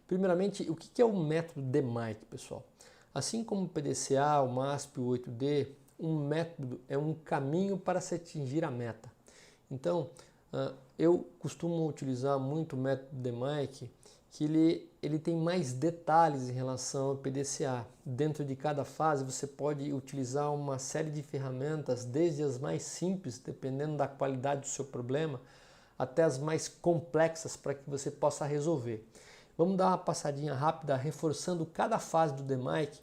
Primeiramente, o que é o método DMAIC, pessoal? Assim como o PDCA, o MASP, o 8D, um método é um caminho para se atingir a meta. Então, eu costumo utilizar muito o método DMAIC, que ele tem mais detalhes em relação ao PDCA. Dentro de cada fase você pode utilizar uma série de ferramentas, desde as mais simples, dependendo da qualidade do seu problema, até as mais complexas para que você possa resolver. Vamos dar uma passadinha rápida, reforçando cada fase do DMAIC,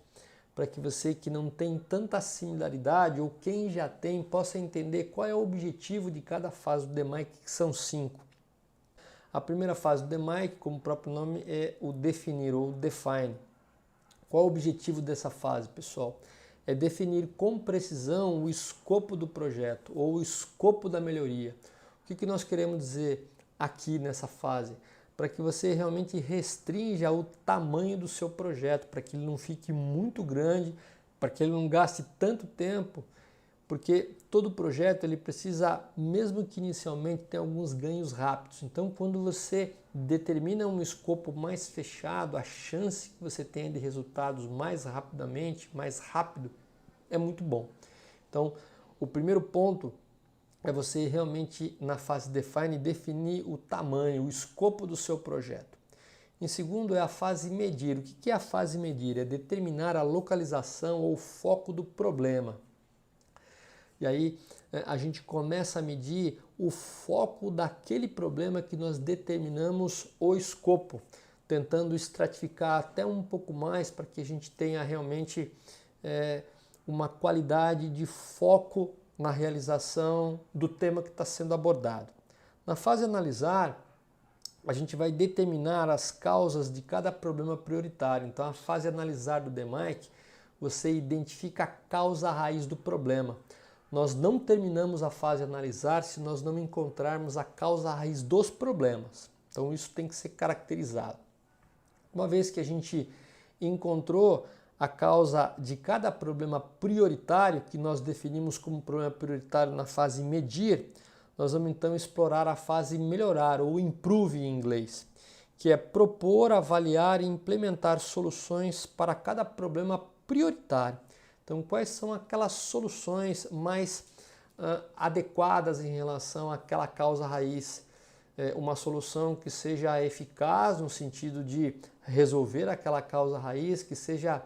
para que você que não tem tanta similaridade ou quem já tem possa entender qual é o objetivo de cada fase do DMAIC, que são 5. A primeira fase do DMAIC, como o próprio nome, é o definir ou define. Qual é o objetivo dessa fase, pessoal? É definir com precisão o escopo do projeto ou o escopo da melhoria. O que nós queremos dizer aqui nessa fase? Para que você realmente restrinja o tamanho do seu projeto, para que ele não fique muito grande, para que ele não gaste tanto tempo, porque todo projeto ele precisa, mesmo que inicialmente, ter alguns ganhos rápidos. Então, quando você determina um escopo mais fechado, a chance que você tenha de resultados mais rapidamente, mais rápido, é muito bom. Então, o primeiro ponto é você realmente, na fase Define, definir o tamanho, o escopo do seu projeto. Em segundo, é a fase Medir. O que é a fase Medir? É determinar a localização ou foco do problema. E aí a gente começa a medir o foco daquele problema que nós determinamos o escopo, tentando estratificar até um pouco mais para que a gente tenha realmente uma qualidade de foco na realização do tema que está sendo abordado. Na fase analisar, a gente vai determinar as causas de cada problema prioritário. Então, a fase analisar do DMAIC, você identifica a causa raiz do problema. Nós não terminamos a fase analisar se nós não encontrarmos a causa raiz dos problemas. Então, isso tem que ser caracterizado. Uma vez que a gente encontrou a causa de cada problema prioritário, que nós definimos como problema prioritário na fase medir, nós vamos então explorar a fase melhorar, ou improve em inglês, que é propor, avaliar e implementar soluções para cada problema prioritário. Então, quais são aquelas soluções mais adequadas em relação àquela causa raiz? Uma solução que seja eficaz no sentido de resolver aquela causa raiz, que seja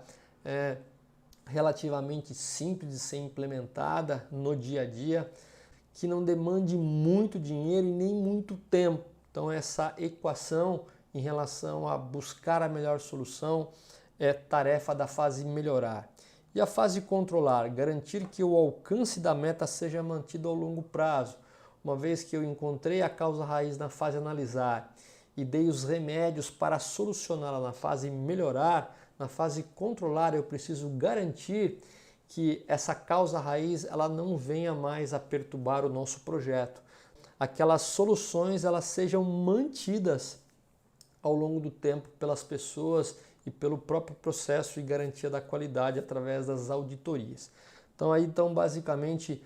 relativamente simples de ser implementada no dia a dia, que não demande muito dinheiro e nem muito tempo. Então, essa equação em relação a buscar a melhor solução é tarefa da fase melhorar. E a fase controlar, garantir que o alcance da meta seja mantido ao longo prazo. Uma vez que eu encontrei a causa raiz na fase analisar e dei os remédios para solucioná-la na fase melhorar, na fase controlar eu preciso garantir que essa causa raiz ela não venha mais a perturbar o nosso projeto. Aquelas soluções elas sejam mantidas ao longo do tempo pelas pessoas e pelo próprio processo e garantia da qualidade através das auditorias. Então basicamente,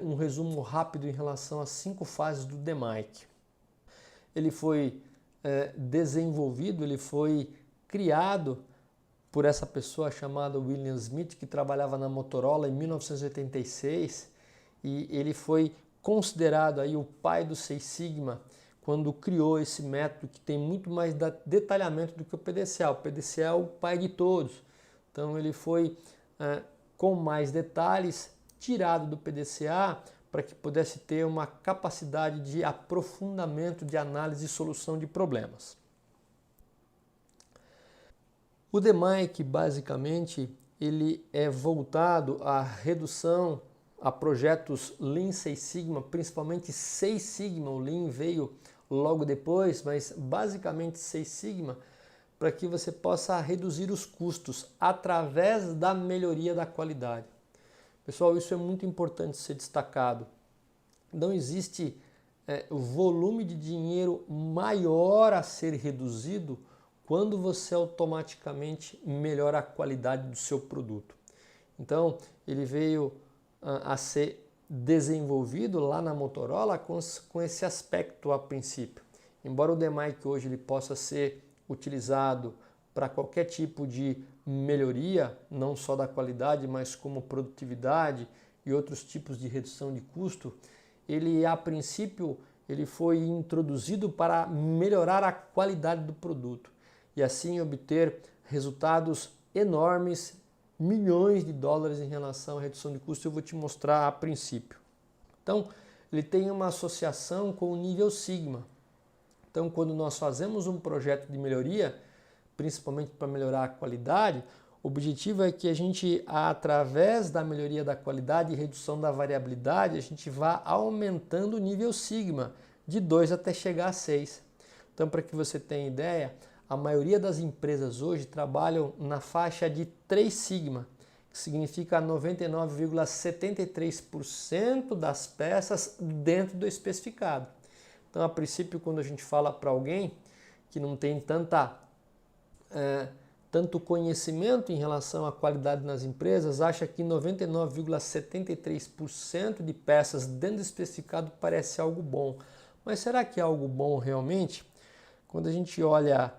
um resumo rápido em relação às 5 fases do DMAIC. Ele foi desenvolvido, ele foi criado por essa pessoa chamada William Smith, que trabalhava na Motorola em 1986, e ele foi considerado aí o pai do Six Sigma, quando criou esse método que tem muito mais detalhamento do que o PDCA. O PDCA é o pai de todos. Então ele foi com mais detalhes tirado do PDCA para que pudesse ter uma capacidade de aprofundamento de análise e solução de problemas. O DMAIC basicamente ele é voltado à redução a projetos Lean Six Sigma, principalmente Six Sigma. O Lean veio logo depois, mas basicamente Six Sigma, para que você possa reduzir os custos através da melhoria da qualidade. Pessoal, isso é muito importante ser destacado. Não existe volume de dinheiro maior a ser reduzido quando você automaticamente melhora a qualidade do seu produto. Então, ele veio a ser desenvolvido lá na Motorola com esse aspecto a princípio. Embora o DMAIC hoje ele possa ser utilizado para qualquer tipo de melhoria, não só da qualidade, mas como produtividade e outros tipos de redução de custo, ele a princípio ele foi introduzido para melhorar a qualidade do produto e assim obter resultados enormes, milhões de dólares em relação à redução de custo. Eu vou te mostrar a princípio. Então, ele tem uma associação com o nível Sigma. Então, quando nós fazemos um projeto de melhoria, principalmente para melhorar a qualidade, o objetivo é que a gente, através da melhoria da qualidade e redução da variabilidade, a gente vá aumentando o nível Sigma, de 2 até chegar a 6. Então, para que você tenha ideia, a maioria das empresas hoje trabalham na faixa de 3 Sigma, que significa 99,73% das peças dentro do especificado. Então, a princípio, quando a gente fala para alguém que não tem tanto conhecimento em relação à qualidade nas empresas, acha que 99,73% de peças dentro do especificado parece algo bom. Mas será que é algo bom realmente? Quando a gente olha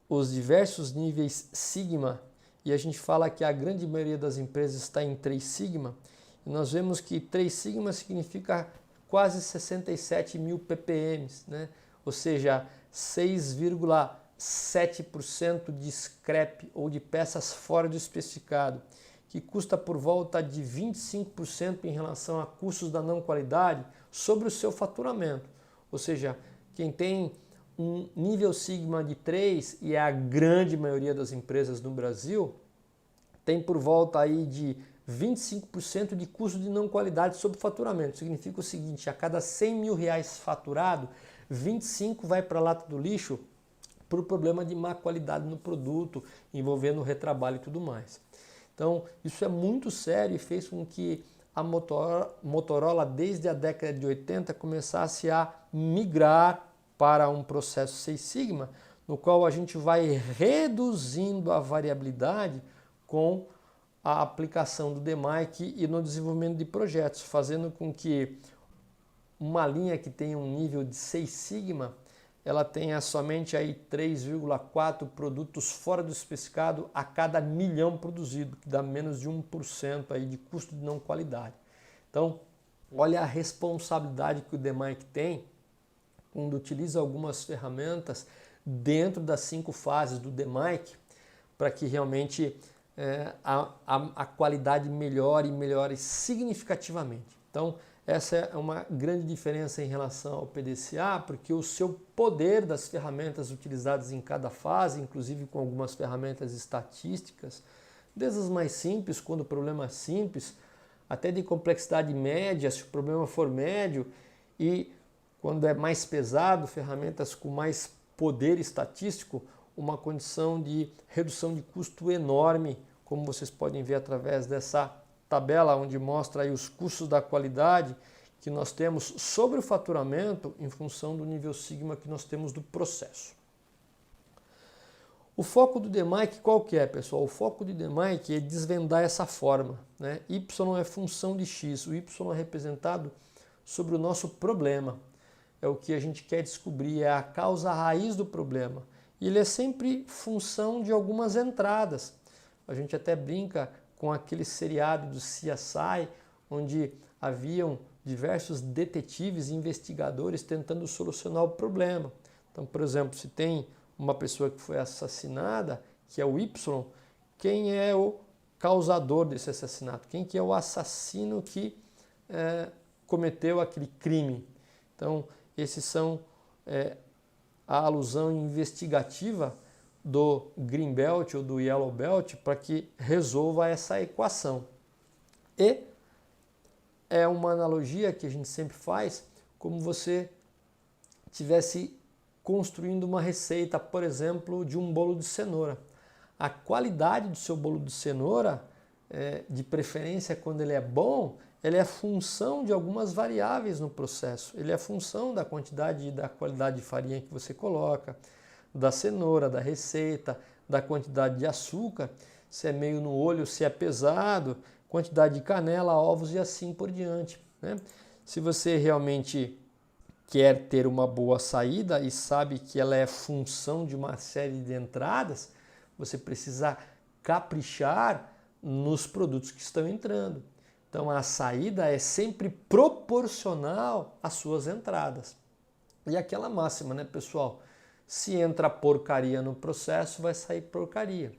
os diversos níveis Sigma e a gente fala que a grande maioria das empresas está em 3 Sigma, e nós vemos que 3 Sigma significa quase 67 mil ppm, né? Ou seja, 6,7% de scrap ou de peças fora do especificado, que custa por volta de 25% em relação a custos da não qualidade sobre o seu faturamento. Ou seja, quem tem um nível Sigma de 3, e é a grande maioria das empresas no Brasil, tem por volta aí de 25% de custo de não qualidade sobre o faturamento. Significa o seguinte, a cada 100 mil reais faturado, 25 vai para a lata do lixo por problema de má qualidade no produto, envolvendo retrabalho e tudo mais. Então, isso é muito sério e fez com que a Motorola, desde a década de 80, começasse a migrar para um processo 6 Sigma, no qual a gente vai reduzindo a variabilidade com a aplicação do DMAIC e no desenvolvimento de projetos, fazendo com que uma linha que tenha um nível de 6 Sigma, ela tenha somente aí 3,4 produtos fora do especificado a cada milhão produzido, que dá menos de 1% aí de custo de não qualidade. Então, olha a responsabilidade que o DMAIC tem quando utiliza algumas ferramentas dentro das 5 fases do DMAIC para que realmente a qualidade melhore e melhore significativamente. Então, essa é uma grande diferença em relação ao PDCA, porque o seu poder das ferramentas utilizadas em cada fase, inclusive com algumas ferramentas estatísticas, desde as mais simples, quando o problema é simples, até de complexidade média, se o problema for médio, e quando é mais pesado, ferramentas com mais poder estatístico, uma condição de redução de custo enorme, como vocês podem ver através dessa tabela onde mostra aí os custos da qualidade que nós temos sobre o faturamento em função do nível Sigma que nós temos do processo. O foco do DMAIC qual que é, pessoal? O foco do DMAIC é desvendar essa forma, né? Y é função de X, o Y é representado sobre o nosso problema. É o que a gente quer descobrir, é a causa raiz do problema. E ele é sempre função de algumas entradas. A gente até brinca com aquele seriado do CSI, onde haviam diversos detetives e investigadores tentando solucionar o problema. Então, por exemplo, se tem uma pessoa que foi assassinada, que é o Y, quem é o causador desse assassinato? Quem que é o assassino que cometeu aquele crime? Então, esses são a alusão investigativa do Green Belt ou do Yellow Belt para que resolva essa equação. E é uma analogia que a gente sempre faz, como você estivesse construindo uma receita, por exemplo, de um bolo de cenoura. A qualidade do seu bolo de cenoura, de preferência quando ele é bom, ele é função de algumas variáveis no processo. Ele é função da quantidade e da qualidade de farinha que você coloca, da cenoura, da receita, da quantidade de açúcar, se é meio no olho, se é pesado, quantidade de canela, ovos e assim por diante, né? Se você realmente quer ter uma boa saída e sabe que ela é função de uma série de entradas, você precisa caprichar nos produtos que estão entrando. Então a saída é sempre proporcional às suas entradas. E aquela máxima, né, pessoal? Se entra porcaria no processo, vai sair porcaria.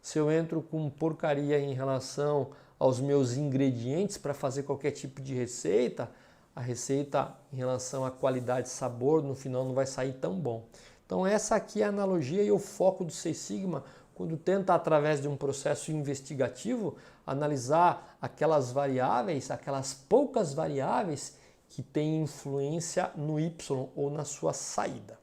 Se eu entro com porcaria em relação aos meus ingredientes para fazer qualquer tipo de receita, a receita em relação à qualidade e sabor no final não vai sair tão bom. Então essa aqui é a analogia e o foco do Six Sigma quando tenta, através de um processo investigativo, analisar aquelas variáveis, aquelas poucas variáveis que têm influência no Y ou na sua saída.